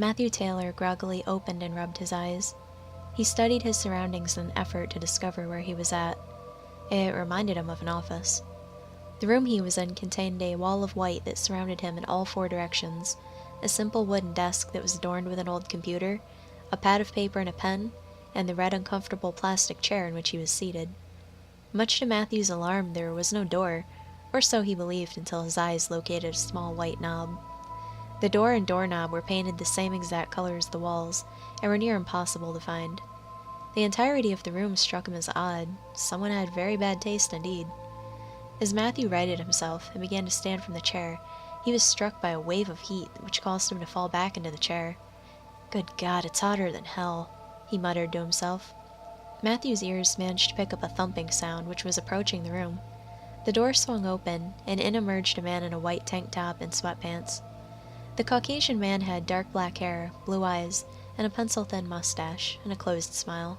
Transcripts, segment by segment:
Matthew Taylor groggily opened and rubbed his eyes. He studied his surroundings in an effort to discover where he was at. It reminded him of an office. The room he was in contained a wall of white that surrounded him in all four directions, a simple wooden desk that was adorned with an old computer, a pad of paper and a pen, and the red uncomfortable plastic chair in which he was seated. Much to Matthew's alarm, there was no door, or so he believed until his eyes located a small white knob. The door and doorknob were painted the same exact color as the walls, and were near impossible to find. The entirety of the room struck him as odd. Someone had very bad taste indeed. As Matthew righted himself and began to stand from the chair, he was struck by a wave of heat which caused him to fall back into the chair. "Good God, it's hotter than hell," he muttered to himself. Matthew's ears managed to pick up a thumping sound which was approaching the room. The door swung open, and in emerged a man in a white tank top and sweatpants. The Caucasian man had dark black hair, blue eyes, and a pencil-thin mustache, and a closed smile.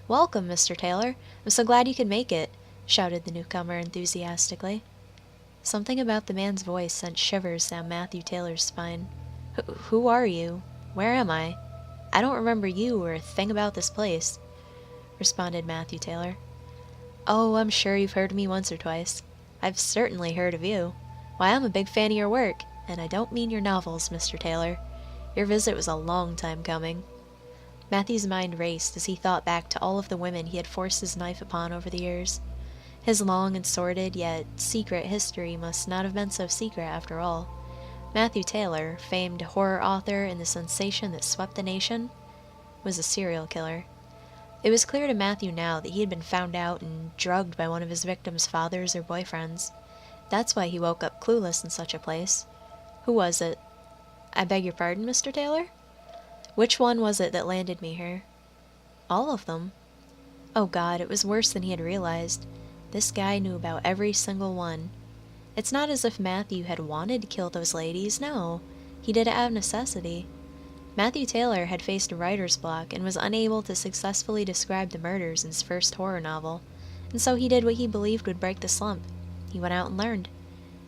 "Welcome, Mr. Taylor. I'm so glad you could make it," shouted the newcomer enthusiastically. Something about the man's voice sent shivers down Matthew Taylor's spine. Who are you? Where am I? I don't remember you or a thing about this place," responded Matthew Taylor. "Oh, I'm sure you've heard of me once or twice. I've certainly heard of you. Why, I'm a big fan of your work, and I don't mean your novels, Mr. Taylor. Your visit was a long time coming." Matthew's mind raced as he thought back to all of the women he had forced his knife upon over the years. His long and sordid, yet secret history must not have been so secret after all. Matthew Taylor, famed horror author and the sensation that swept the nation, was a serial killer. It was clear to Matthew now that he had been found out and drugged by one of his victims' fathers or boyfriends. That's why he woke up clueless in such a place. Who was it? "I beg your pardon, Mr. Taylor?" "Which one was it that landed me here?" "All of them." Oh God, it was worse than he had realized. This guy knew about every single one. It's not as if Matthew had wanted to kill those ladies, no. He did it out of necessity. Matthew Taylor had faced a writer's block and was unable to successfully describe the murders in his first horror novel, and so he did what he believed would break the slump. He went out and learned.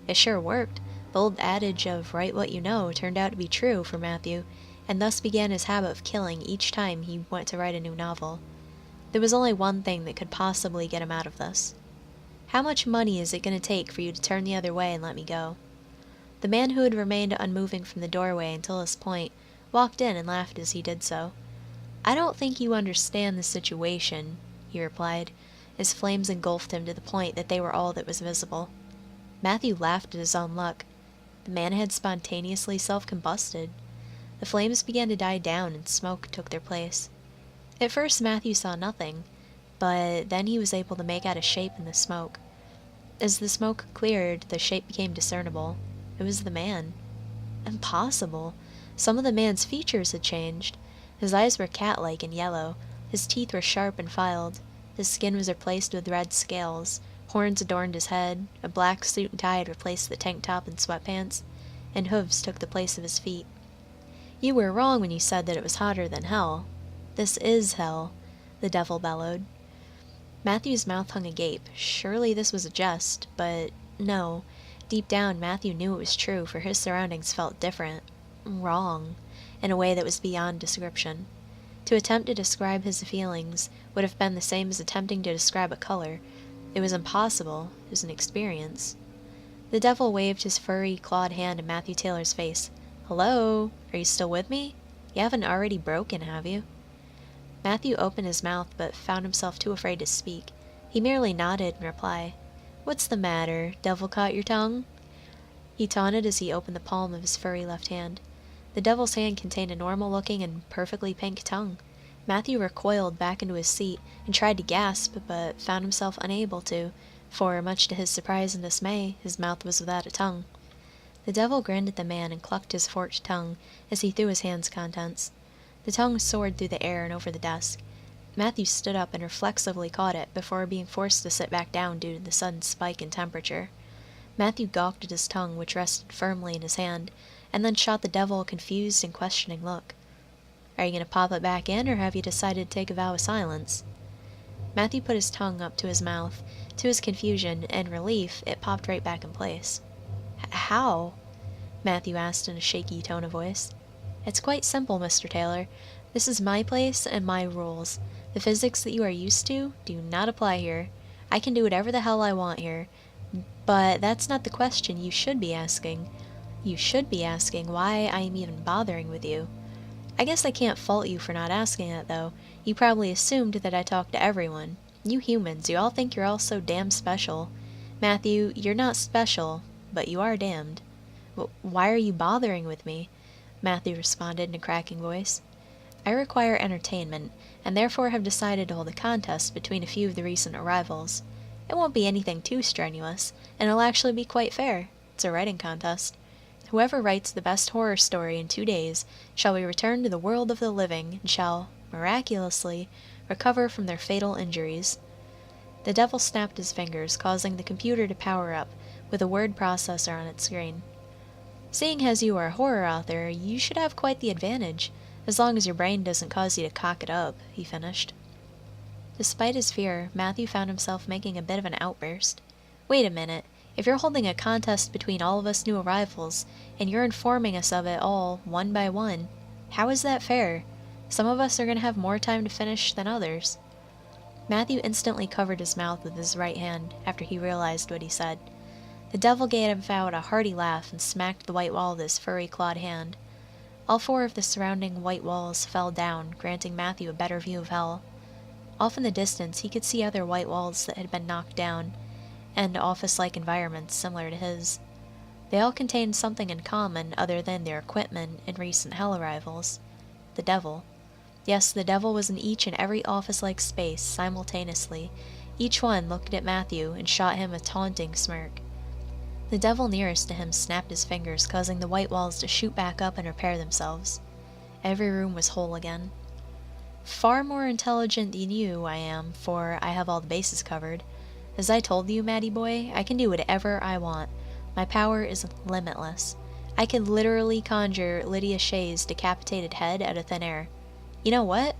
It sure worked. The old adage of write what you know turned out to be true for Matthew, and thus began his habit of killing each time he went to write a new novel. There was only one thing that could possibly get him out of this. "How much money is it going to take for you to turn the other way and let me go?" The man who had remained unmoving from the doorway until this point walked in and laughed as he did so. "I don't think you understand the situation," he replied, as flames engulfed him to the point that they were all that was visible. Matthew laughed at his own luck. The man had spontaneously self-combusted. The flames began to die down and smoke took their place. At first Matthew saw nothing, but then he was able to make out a shape in the smoke. As the smoke cleared, the shape became discernible. It was the man. Impossible! Some of the man's features had changed. His eyes were cat-like and yellow. His teeth were sharp and filed. His skin was replaced with red scales. Horns adorned his head. A black suit and tie had replaced the tank top and sweatpants, and hooves took the place of his feet. "You were wrong when you said that it was hotter than hell. This is hell," the devil bellowed. Matthew's mouth hung agape. Surely this was a jest, but no. Deep down, Matthew knew it was true, for his surroundings felt different. Wrong. In a way that was beyond description. To attempt to describe his feelings would have been the same as attempting to describe a color. It was impossible. It was an experience. The devil waved his furry, clawed hand in Matthew Taylor's face. "Hello? Are you still with me? You haven't already broken, have you?" Matthew opened his mouth, but found himself too afraid to speak. He merely nodded in reply. "What's the matter? Devil caught your tongue?" He taunted as he opened the palm of his furry left hand. The devil's hand contained a normal-looking and perfectly pink tongue. Matthew recoiled back into his seat and tried to gasp, but found himself unable to, for, much to his surprise and dismay, his mouth was without a tongue. The devil grinned at the man and clucked his forked tongue as he threw his hand's contents. The tongue soared through the air and over the desk. Matthew stood up and reflexively caught it before being forced to sit back down due to the sudden spike in temperature. Matthew gawked at his tongue, which rested firmly in his hand, and then shot the devil a confused and questioning look. "Are you going to pop it back in, or have you decided to take a vow of silence?" Matthew put his tongue up to his mouth. To his confusion and relief, it popped right back in place. "How?" Matthew asked in a shaky tone of voice. It's quite simple, Mr. Taylor. This is my place and my rules. The physics that you are used to do not apply here. I can do whatever the hell I want here. But that's not the question you should be asking. You should be asking why I am even bothering with you. I guess I can't fault you for not asking it, though. You probably assumed that I talked to everyone. You humans, you all think you're all so damn special. Matthew, you're not special, but you are damned. Why are you bothering with me? Matthew responded in a cracking voice. I require entertainment, and therefore have decided to hold a contest between a few of the recent arrivals. It won't be anything too strenuous, and it'll actually be quite fair. It's a writing contest. Whoever writes the best horror story in 2 days shall be returned to the world of the living, and shall, miraculously, recover from their fatal injuries. The devil snapped his fingers, causing the computer to power up, with a word processor on its screen. Seeing as you are a horror author, you should have quite the advantage, as long as your brain doesn't cause you to cock it up, he finished. Despite his fear, Matthew found himself making a bit of an outburst. Wait a minute. If you're holding a contest between all of us new arrivals, and you're informing us of it all, one by one, how is that fair? Some of us are going to have more time to finish than others. Matthew instantly covered his mouth with his right hand after he realized what he said. The devil gave out a hearty laugh and smacked the white wall with his furry clawed hand. All 4 of the surrounding white walls fell down, granting Matthew a better view of hell. Off in the distance, he could see other white walls that had been knocked down, and office-like environments similar to his. They all contained something in common other than their equipment and recent hell arrivals. The devil. Yes, the devil was in each and every office-like space simultaneously. Each one looked at Matthew and shot him a taunting smirk. The devil nearest to him snapped his fingers, causing the white walls to shoot back up and repair themselves. Every room was whole again. Far more intelligent than you, I am, for I have all the bases covered. As I told you, Matty boy, I can do whatever I want. My power is limitless. I could literally conjure Lydia Shay's decapitated head out of thin air. You know what?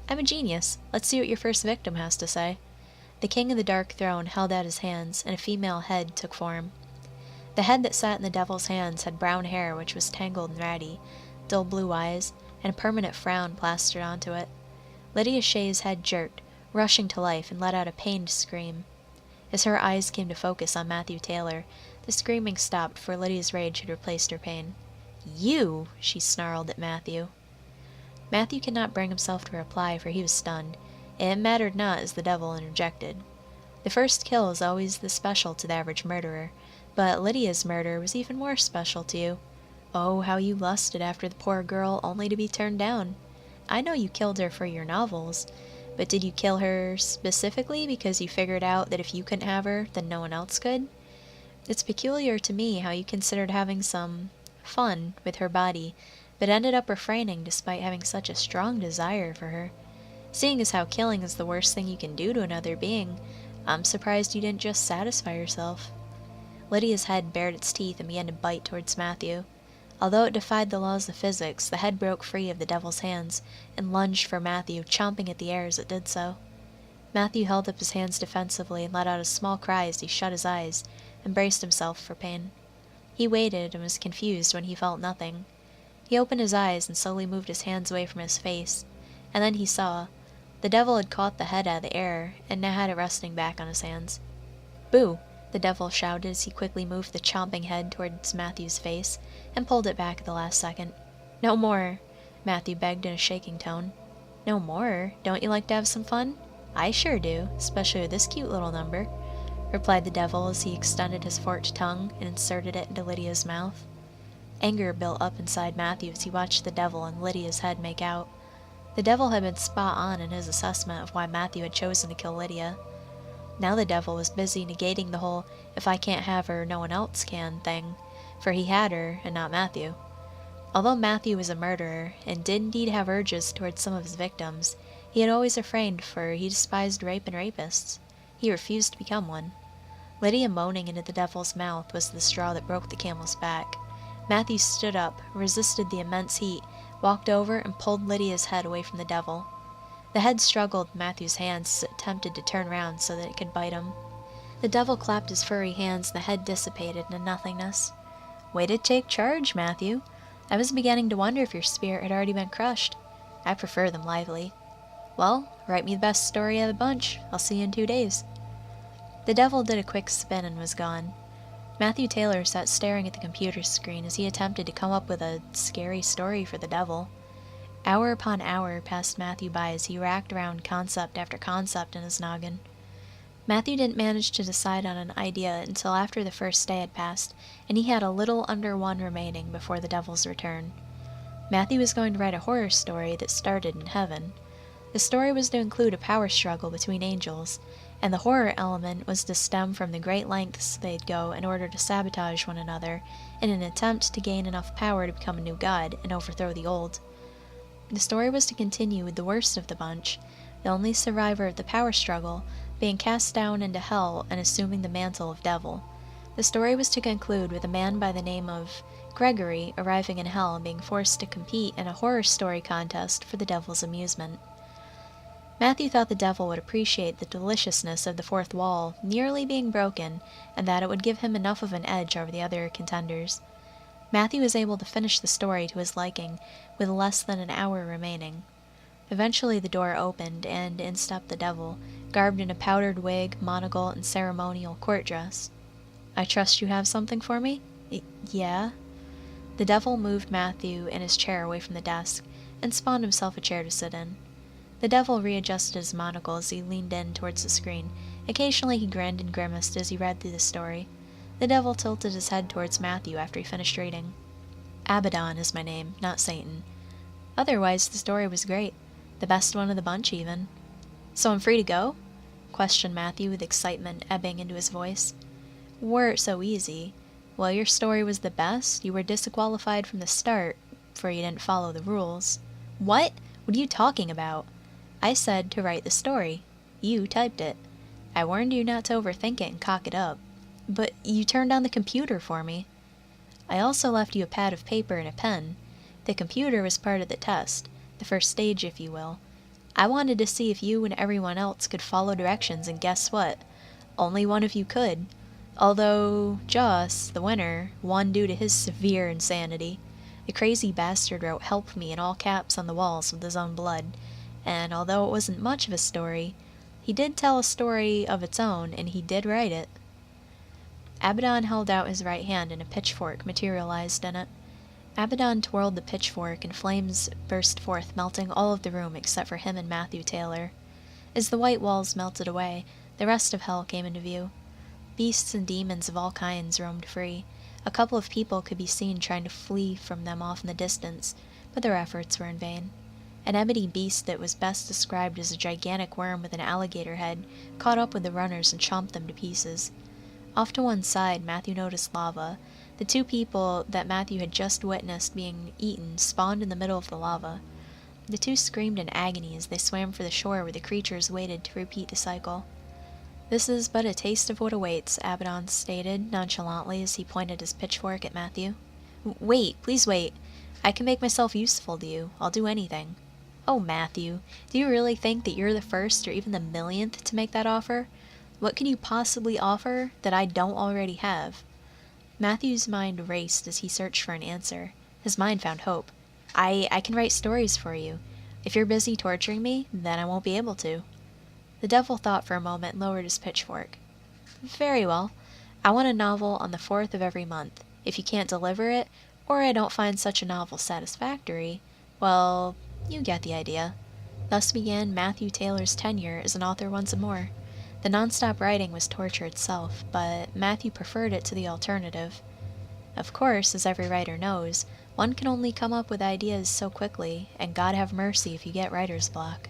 I'm a genius. Let's see what your first victim has to say. The king of the dark throne held out his hands, and a female head took form. The head that sat in the devil's hands had brown hair which was tangled and ratty, dull blue eyes, and a permanent frown plastered onto it. Lydia Shay's head jerked, rushing to life, and let out a pained scream. As her eyes came to focus on Matthew Taylor, the screaming stopped, for Lydia's rage had replaced her pain. "You!" she snarled at Matthew. Matthew could not bring himself to reply, for he was stunned. It mattered not, as the devil interjected. The first kill is always the special to the average murderer, but Lydia's murder was even more special to you. Oh, how you lusted after the poor girl, only to be turned down. I know you killed her for your novels, but did you kill her specifically because you figured out that if you couldn't have her, then no one else could? It's peculiar to me how you considered having some fun with her body, but ended up refraining despite having such a strong desire for her. Seeing as how killing is the worst thing you can do to another being, I'm surprised you didn't just satisfy yourself. Lydia's head bared its teeth and began to bite towards Matthew. Although it defied the laws of physics, the head broke free of the devil's hands and lunged for Matthew, chomping at the air as it did so. Matthew held up his hands defensively and let out a small cry as he shut his eyes and braced himself for pain. He waited and was confused when he felt nothing. He opened his eyes and slowly moved his hands away from his face, and then he saw. The devil had caught the head out of the air and now had it resting back on his hands. "Boo!" the devil shouted as he quickly moved the chomping head towards Matthew's face and pulled it back at the last second. "No more," Matthew begged in a shaking tone. "No more? Don't you like to have some fun?" "I sure do, especially with this cute little number," replied the devil as he extended his forked tongue and inserted it into Lydia's mouth. Anger built up inside Matthew as he watched the devil and Lydia's head make out. The devil had been spot on in his assessment of why Matthew had chosen to kill Lydia. Now the devil was busy negating the whole "if I can't have her, no one else can" thing, for he had her, and not Matthew. Although Matthew was a murderer, and did indeed have urges towards some of his victims, he had always refrained, for he despised rape and rapists. He refused to become one. Lydia moaning into the devil's mouth was the straw that broke the camel's back. Matthew stood up, resisted the immense heat, walked over, and pulled Lydia's head away from the devil. The head struggled with Matthew's hands as it attempted to turn round so that it could bite him. The devil clapped his furry hands and the head dissipated into nothingness. "Way to take charge, Matthew. I was beginning to wonder if your spirit had already been crushed. I prefer them lively. Well, write me the best story of the bunch. I'll see you in 2 days. The devil did a quick spin and was gone. Matthew Taylor sat staring at the computer screen as he attempted to come up with a scary story for the devil. Hour upon hour passed Matthew by as he racked around concept after concept in his noggin. Matthew didn't manage to decide on an idea until after the first day had passed, and he had a little under 1 remaining before the devil's return. Matthew was going to write a horror story that started in heaven. The story was to include a power struggle between angels, and the horror element was to stem from the great lengths they'd go in order to sabotage one another in an attempt to gain enough power to become a new god and overthrow the old. The story was to continue with the worst of the bunch, the only survivor of the power struggle, being cast down into hell and assuming the mantle of devil. The story was to conclude with a man by the name of Gregory arriving in hell and being forced to compete in a horror story contest for the devil's amusement. Matthew thought the devil would appreciate the deliciousness of the fourth wall nearly being broken, and that it would give him enough of an edge over the other contenders. Matthew was able to finish the story to his liking, with less than an hour remaining. Eventually the door opened, and in stepped the devil, garbed in a powdered wig, monocle, and ceremonial court dress. "I trust you have something for me?" Yeah." The devil moved Matthew in his chair away from the desk, and spawned himself a chair to sit in. The devil readjusted his monocle as he leaned in towards the screen. Occasionally he grinned and grimaced as he read through the story. The devil tilted his head towards Matthew after he finished reading. "Abaddon is my name, not Satan. Otherwise, the story was great. The best one of the bunch, even." "So I'm free to go?" questioned Matthew with excitement ebbing into his voice. "Were it so easy. Well, your story was the best. You were disqualified from the start, for you didn't follow the rules." "What? What are you talking about?" "I said to write the story. You typed it. I warned you not to overthink it and cock it up." "But you turned on the computer for me." "I also left you a pad of paper and a pen. The computer was part of the test, the first stage, if you will. I wanted to see if you and everyone else could follow directions, and guess what? Only one of you could. Although Joss, the winner, won due to his severe insanity. The crazy bastard wrote 'help me' in all caps on the walls with his own blood, and although it wasn't much of a story, he did tell a story of its own, and he did write it." Abaddon held out his right hand, and a pitchfork materialized in it. Abaddon twirled the pitchfork, and flames burst forth, melting all of the room except for him and Matthew Taylor. As the white walls melted away, the rest of hell came into view. Beasts and demons of all kinds roamed free. A couple of people could be seen trying to flee from them off in the distance, but their efforts were in vain. An ebony beast that was best described as a gigantic worm with an alligator head caught up with the runners and chomped them to pieces. Off to one side, Matthew noticed lava. The 2 people that Matthew had just witnessed being eaten spawned in the middle of the lava. The 2 screamed in agony as they swam for the shore where the creatures waited to repeat the cycle. "This is but a taste of what awaits," Abaddon stated nonchalantly as he pointed his pitchfork at Matthew. "Wait, please wait. I can make myself useful to you. I'll do anything." "Oh, Matthew, do you really think that you're the first or even the millionth to make that offer? What could you possibly offer that I don't already have?" Matthew's mind raced as he searched for an answer. His mind found hope. I can write stories for you. If you're busy torturing me, then I won't be able to." The devil thought for a moment and lowered his pitchfork. "Very well. I want a novel on the 4th of every month. If you can't deliver it, or I don't find such a novel satisfactory, well, you get the idea." Thus began Matthew Taylor's tenure as an author once more. The nonstop writing was torture itself, but Matthew preferred it to the alternative. Of course, as every writer knows, one can only come up with ideas so quickly, and God have mercy if you get writer's block.